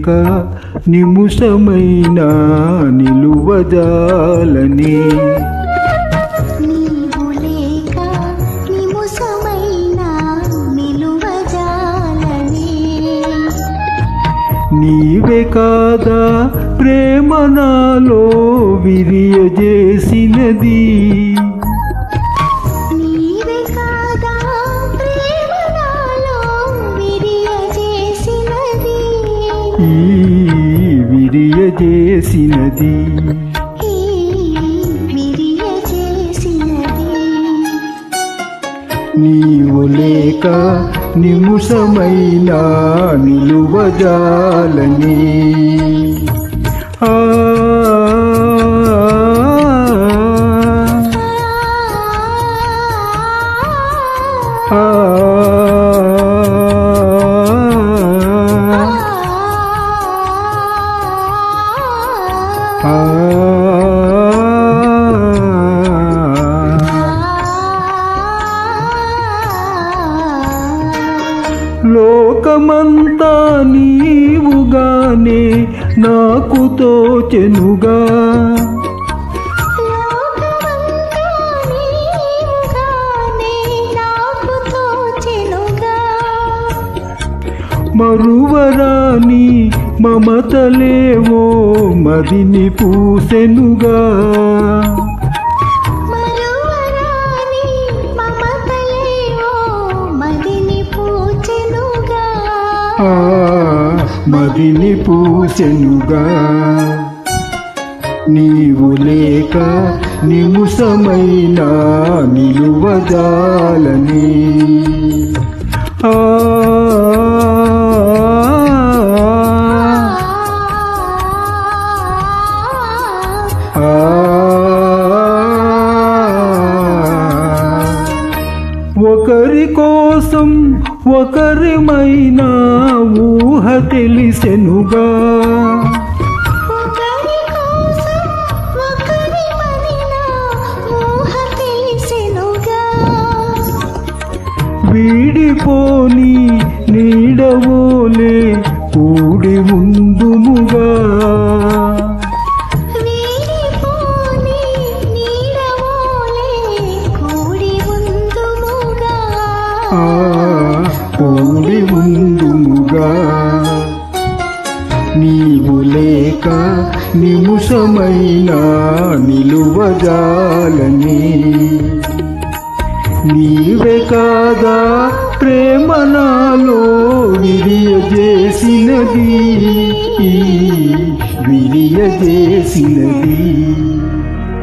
లేక నిముషమైనా నిలువజాలని నీవే కాదా ప్రేమ నాలో విరియజేసినది నీవే కాదా ప్రేమ నాలో విరియజేసినది విరియజేసినది నీవు లేక నిముషమైనా నిలువజాలని లోకమంతా నీవుగానే నాకు తోచెనుగా మరువరాని మమతలేవో మదిని పూసెనుగా మదిని పూసెనుగా నీవు లేక నిముషమైనా నిలువజాలని ఒకరి కోసం ఒకరిమైనా ఊహ తెలిసెనుగా వీడిపోని నీడవోలే కూడి ముందుముగా కూడి ముందుముగా నీవు లేక నిముషమైనా నిలువజాలని నీవే కాదా ప్రేమ నాలో విరియజేసినది